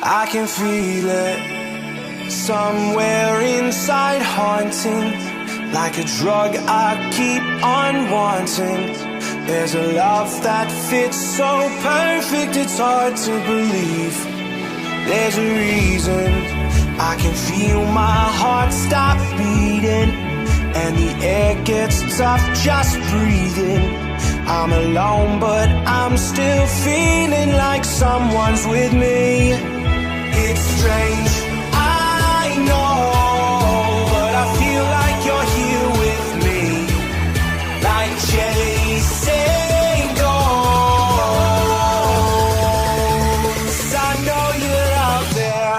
I can feel it somewhere inside, haunting, like a drug I keep on wanting. There's a love that fits so perfect, it's hard to believe. There's a reason I can feel my heart stop beating, and the air gets tough just breathing. I'm alone, but I'm still feeling like someone's with me. It's strange, I know, but I feel like you're here with me, like chasing ghosts. I know you're out there.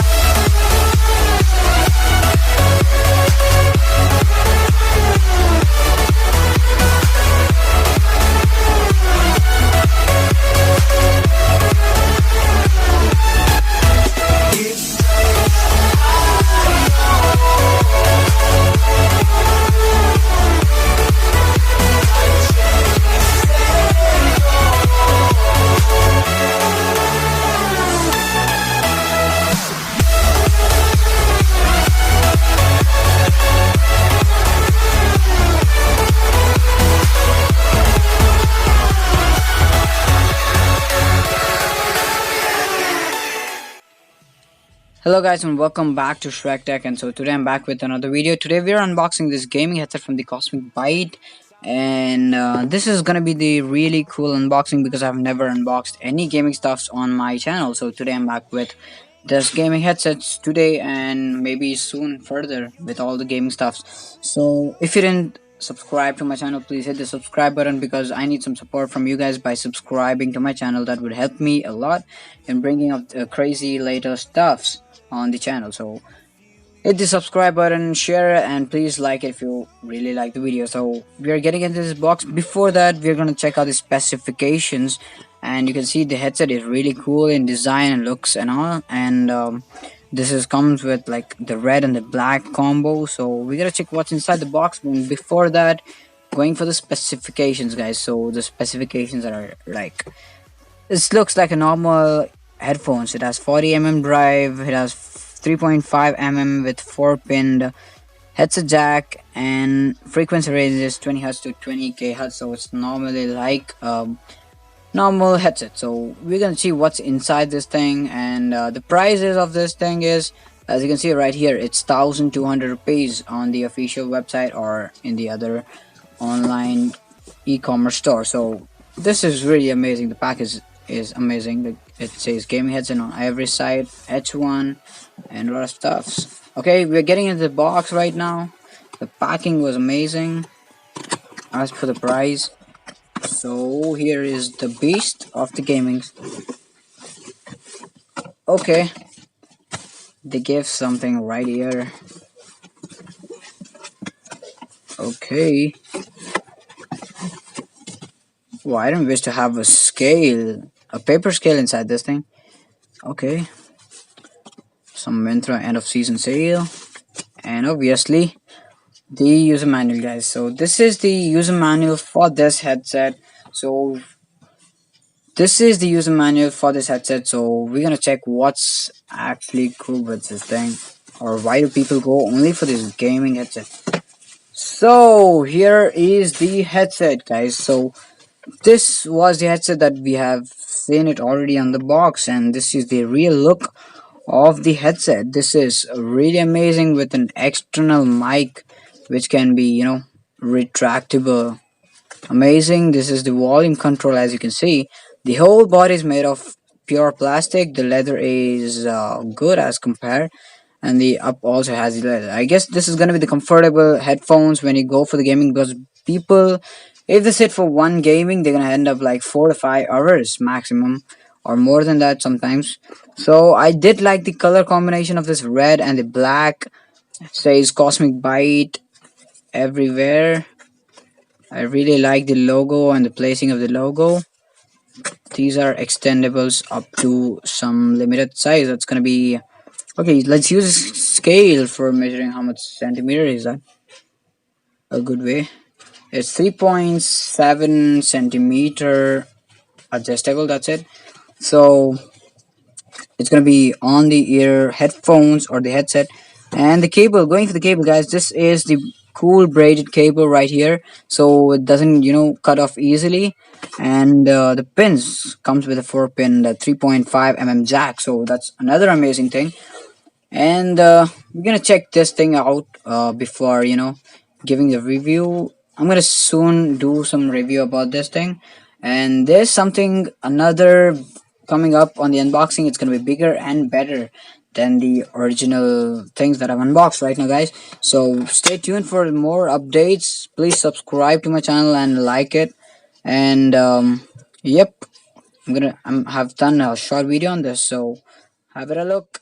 Hello guys and welcome back to Shrektech. And so today I'm back with another video. Today we are unboxing this gaming headset from the Cosmicbyte, and this is gonna be the really cool unboxing because I've never unboxed any gaming stuffs on my channel. So today I'm back with this gaming headsets today, and maybe soon further with all the gaming stuffs. So if you didn't subscribe to my channel, please hit the subscribe button because I need some support from you guys by subscribing to my channel. That would help me a lot in bringing up crazy latest stuffs on the channel. So hit the subscribe button, share it, and please like it if you really like the video. So we are getting into this box. Before that, we're gonna check out the specifications, and you can see the headset is really cool in design and looks and all. And this comes with like the red and the black combo. So we gotta check what's inside the box. But before that, going for the specifications, guys. So the specifications are like, this looks like a normal headphones. It has 40mm drive, it has 3.5mm with 4-pinned headset jack, and frequency range is 20Hz to 20kHz. So it's normally like normal headset. So we're gonna see what's inside this thing, and the prices of this thing is, as you can see right here, it's 1,200 rupees on the official website or in the other online e-commerce store. So this is really amazing. The package is amazing. It says gaming headset on every side, H-1, and a lot of stuffs. Okay, we're getting into the box right now. The packing was amazing as for the price. So here is the beast of the gaming. Okay, they gave something right here. Okay. Well, I don't wish to have a scale, a paper scale inside this thing. Okay. Some Myntra end of season sale. And obviously the user manual, guys. So this is the user manual for this headset. So this is the user manual for this headset. So we're gonna check what's actually cool with this thing, or why do people go only for this gaming headset. So here is the headset, guys. So this was the headset that we have seen it already on the box, and this is the real look of the headset. This is really amazing with an external mic which can be, you know, retractable. Amazing. This is the volume control. As you can see, the whole body is made of pure plastic. The leather is good as compared, and the up also has the leather. I guess this is gonna be the comfortable headphones when you go for the gaming, because people, if they sit for one gaming, they're gonna end up like 4 to 5 hours maximum, or more than that sometimes. So I did like the color combination of this red and the black. It says Cosmicbyte everywhere. I really like the logo and the placing of the logo. These are extendables up to some limited size. That's gonna be okay. Let's use a scale for measuring how much centimeter is that. A good way. It's 3.7 centimeter adjustable. That's it. So it's gonna be on the ear headphones or the headset. And the cable, going for the cable, guys, this is the cool braided cable right here, so it doesn't cut off easily. And the pins comes with a 4 pin 3.5 mm jack, so that's another amazing thing. And we're gonna check this thing out before giving the review. I'm gonna soon do some review about this thing. And there's something another coming up on the unboxing. It's gonna be bigger and better than the original things that I've unboxed right now, guys. So stay tuned for more updates. Please subscribe to my channel and like it. And yep, have done a short video on this, so have it a look.